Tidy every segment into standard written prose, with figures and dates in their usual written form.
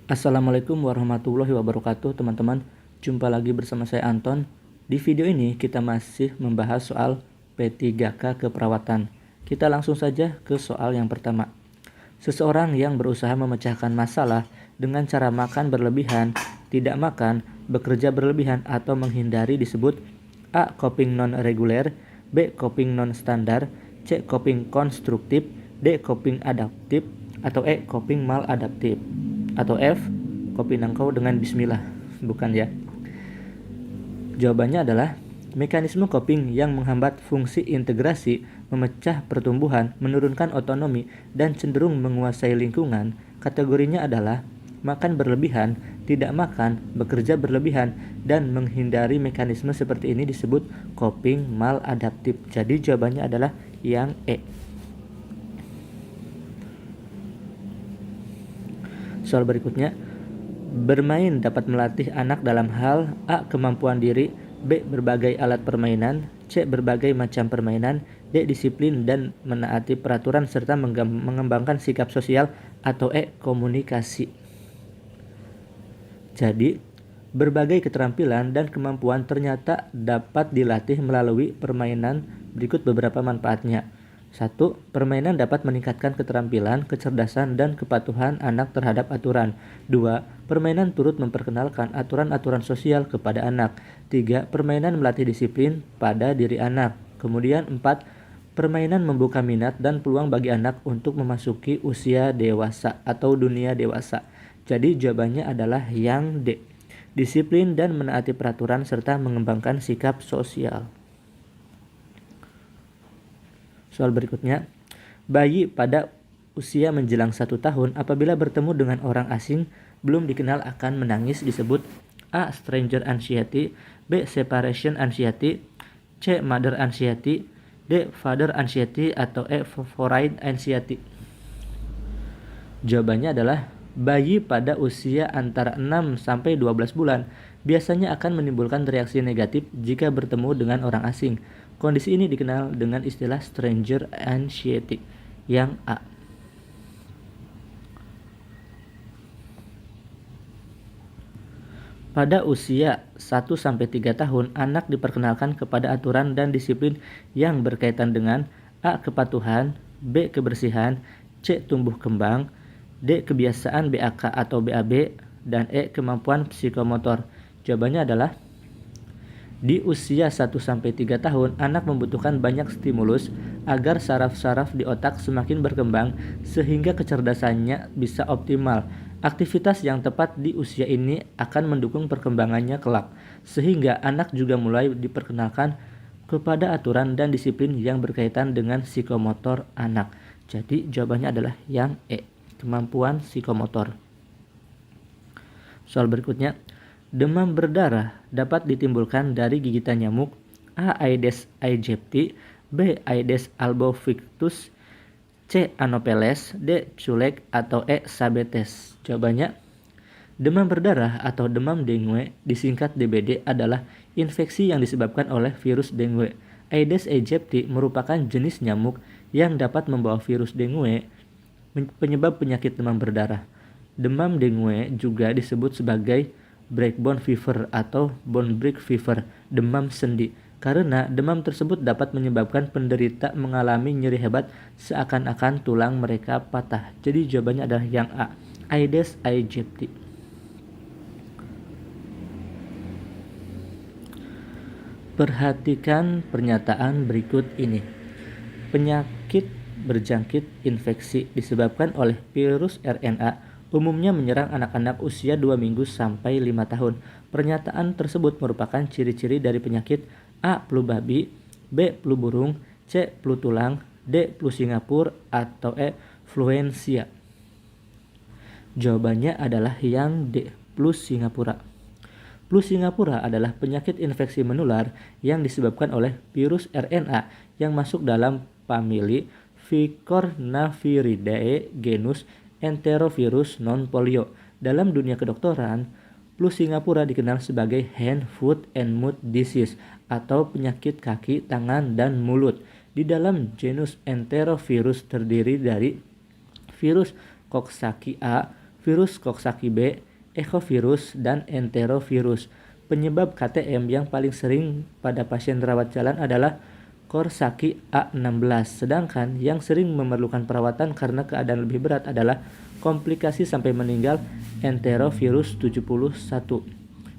Assalamualaikum warahmatullahi wabarakatuh teman-teman. Jumpa lagi bersama saya Anton. Di video ini kita masih membahas soal P3K keperawatan. Kita langsung saja ke soal yang pertama. Seseorang yang berusaha memecahkan masalah dengan cara makan berlebihan, tidak makan, bekerja berlebihan atau menghindari disebut A. Coping non-reguler, B. Coping non-standar, C. Coping konstruktif, D. Coping adaptif, atau E. Coping maladaptif, atau F. Coping nangkau dengan bismillah. Bukan ya. Jawabannya adalah mekanisme coping yang menghambat fungsi integrasi, memecah pertumbuhan, menurunkan otonomi, dan cenderung menguasai lingkungan. Kategorinya adalah makan berlebihan, tidak makan, bekerja berlebihan, dan menghindari mekanisme seperti ini disebut coping maladaptif. Jadi jawabannya adalah yang E. Soal berikutnya, bermain dapat melatih anak dalam hal A. Kemampuan diri, B. Berbagai alat permainan, C. Berbagai macam permainan, D. Disiplin dan menaati peraturan serta mengembangkan sikap sosial, atau E. Komunikasi. Jadi, berbagai keterampilan dan kemampuan ternyata dapat dilatih melalui permainan. Berikut beberapa manfaatnya. 1. Permainan dapat meningkatkan keterampilan, kecerdasan, dan kepatuhan anak terhadap aturan. 2. Permainan turut memperkenalkan aturan-aturan sosial kepada anak. 3. Permainan melatih disiplin pada diri anak. Kemudian 4. Permainan membuka minat dan peluang bagi anak untuk memasuki usia dewasa atau dunia dewasa. Jadi jawabannya adalah yang D. Disiplin dan menaati peraturan serta mengembangkan sikap sosial. Soal berikutnya, bayi pada usia menjelang 1 tahun apabila bertemu dengan orang asing belum dikenal akan menangis disebut A. Stranger anxiety, B. Separation anxiety, C. Mother anxiety, D. Father anxiety, atau E. Foreign anxiety. Jawabannya adalah bayi pada usia antara 6 sampai 12 bulan biasanya akan menimbulkan reaksi negatif jika bertemu dengan orang asing. Kondisi ini dikenal dengan istilah stranger anxiety. Yang A. Pada usia 1 sampai 3 tahun, anak diperkenalkan kepada aturan dan disiplin yang berkaitan dengan A. Kepatuhan, B. Kebersihan, C. Tumbuh kembang, D. Kebiasaan BAK atau BAB, dan E. Kemampuan psikomotor. Jawabannya adalah di usia 1 sampai 3 tahun, anak membutuhkan banyak stimulus agar saraf-saraf di otak semakin berkembang sehingga kecerdasannya bisa optimal. Aktivitas yang tepat di usia ini akan mendukung perkembangannya kelak, sehingga anak juga mulai diperkenalkan kepada aturan dan disiplin yang berkaitan dengan psikomotor anak. Jadi jawabannya adalah yang E, kemampuan psikomotor. Soal berikutnya, demam berdarah dapat ditimbulkan dari gigitan nyamuk A. Aedes aegypti, B. Aedes albopictus, C. Anopheles, D. Culex, atau E. Sabetes. Jawabannya, demam berdarah atau demam dengue disingkat DBD adalah infeksi yang disebabkan oleh virus dengue. Aedes aegypti merupakan jenis nyamuk yang dapat membawa virus dengue, penyebab penyakit demam berdarah. Demam dengue juga disebut sebagai breakbone fever atau bone break fever, demam sendi, karena demam tersebut dapat menyebabkan penderita mengalami nyeri hebat seakan-akan tulang mereka patah. Jadi jawabannya adalah yang A, Aedes aegypti. Perhatikan pernyataan berikut ini. Penyakit berjangkit infeksi disebabkan oleh virus RNA umumnya menyerang anak-anak usia 2 minggu sampai 5 tahun. Pernyataan tersebut merupakan ciri-ciri dari penyakit A. Flu babi, B. Flu burung, C. Flu tulang, D. Flu Singapura, atau E. Fluensia. Jawabannya adalah yang D. Flu Singapura. Flu Singapura adalah penyakit infeksi menular yang disebabkan oleh virus RNA yang masuk dalam famili Picornaviridae genus Enterovirus non-polio. Dalam dunia kedokteran, flu Singapura dikenal sebagai hand, foot, and mouth disease atau penyakit kaki, tangan, dan mulut. Di dalam genus Enterovirus terdiri dari virus Coxsackie A, virus Coxsackie B, echovirus, dan enterovirus. Penyebab KTM yang paling sering pada pasien rawat jalan adalah Coxsackie A16, sedangkan yang sering memerlukan perawatan karena keadaan lebih berat adalah komplikasi sampai meninggal enterovirus 71.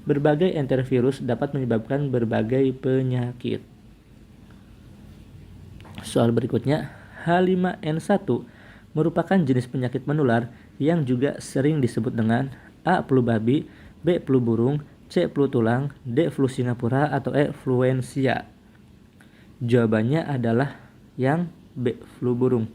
Berbagai enterovirus dapat menyebabkan berbagai penyakit. Soal berikutnya, H5N1 merupakan jenis penyakit menular yang juga sering disebut dengan A. flu babi, B. flu burung, C. flu tulang, D. flu Singapura, atau E. fluensia. Jawabannya adalah yang B. flu burung.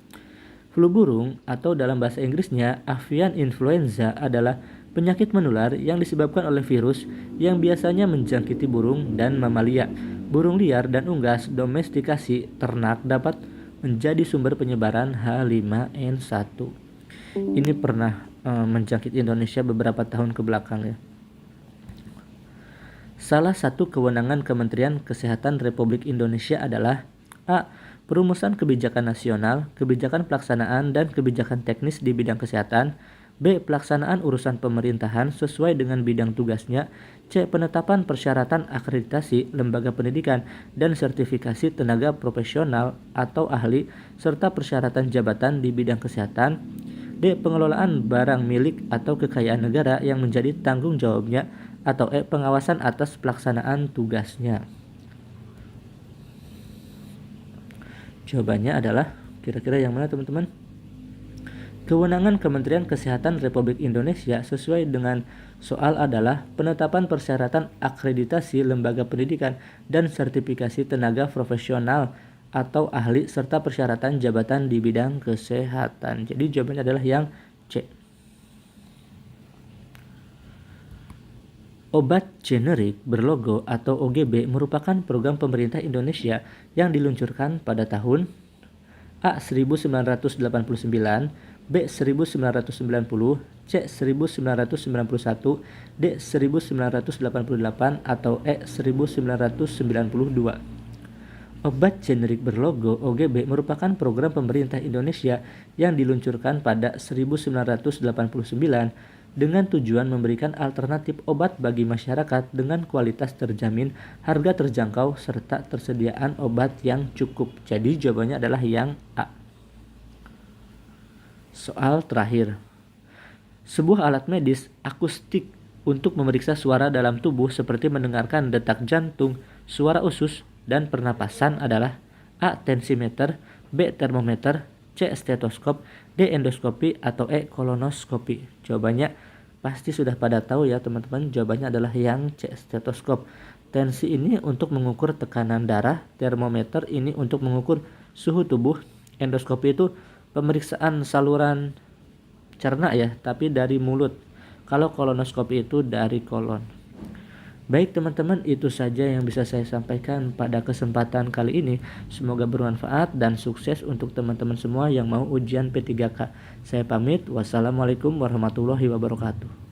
Flu burung atau dalam bahasa Inggrisnya avian influenza adalah penyakit menular yang disebabkan oleh virus yang biasanya menjangkiti burung dan mamalia. Burung liar dan unggas domestikasi ternak dapat menjadi sumber penyebaran H5N1. Ini pernah menjangkiti Indonesia beberapa tahun ke belakang ya. Salah satu kewenangan Kementerian Kesehatan Republik Indonesia adalah A. Perumusan kebijakan nasional, kebijakan pelaksanaan, dan kebijakan teknis di bidang kesehatan. B. Pelaksanaan urusan pemerintahan sesuai dengan bidang tugasnya. C. Penetapan persyaratan akreditasi lembaga pendidikan dan sertifikasi tenaga profesional atau ahli, serta persyaratan jabatan di bidang kesehatan. D. Pengelolaan barang milik atau kekayaan negara yang menjadi tanggung jawabnya, atau E. Pengawasan atas pelaksanaan tugasnya. Jawabannya adalah kira-kira yang mana teman-teman? Kewenangan Kementerian Kesehatan Republik Indonesia sesuai dengan soal adalah penetapan persyaratan akreditasi lembaga pendidikan dan sertifikasi tenaga profesional atau ahli, serta persyaratan jabatan di bidang kesehatan. Jadi jawabannya adalah yang C. Obat generik berlogo atau OGB merupakan program pemerintah Indonesia yang diluncurkan pada tahun A. 1989, B. 1990, C. 1991, D. 1988, atau E. 1992. Obat generik berlogo OGB merupakan program pemerintah Indonesia yang diluncurkan pada 1989 dengan tujuan memberikan alternatif obat bagi masyarakat dengan kualitas terjamin, harga terjangkau, serta tersediaan obat yang cukup. Jadi jawabannya adalah yang A. Soal terakhir. Sebuah alat medis akustik untuk memeriksa suara dalam tubuh seperti mendengarkan detak jantung, suara usus, dan pernapasan adalah A. Tensimeter, B. Termometer, C. Stetoskop, D. Endoskopi, atau E. Kolonoskopi. Jawabannya pasti sudah pada tahu ya teman-teman. Jawabannya adalah yang C. Stetoskop. Tensi ini untuk mengukur tekanan darah, termometer ini untuk mengukur suhu tubuh, endoskopi itu pemeriksaan saluran cerna ya, tapi dari mulut. Kalau kolonoskopi itu dari kolon. Baik teman-teman, itu saja yang bisa saya sampaikan pada kesempatan kali ini. Semoga bermanfaat dan sukses untuk teman-teman semua yang mau ujian P3K. Saya pamit. Wassalamualaikum warahmatullahi wabarakatuh.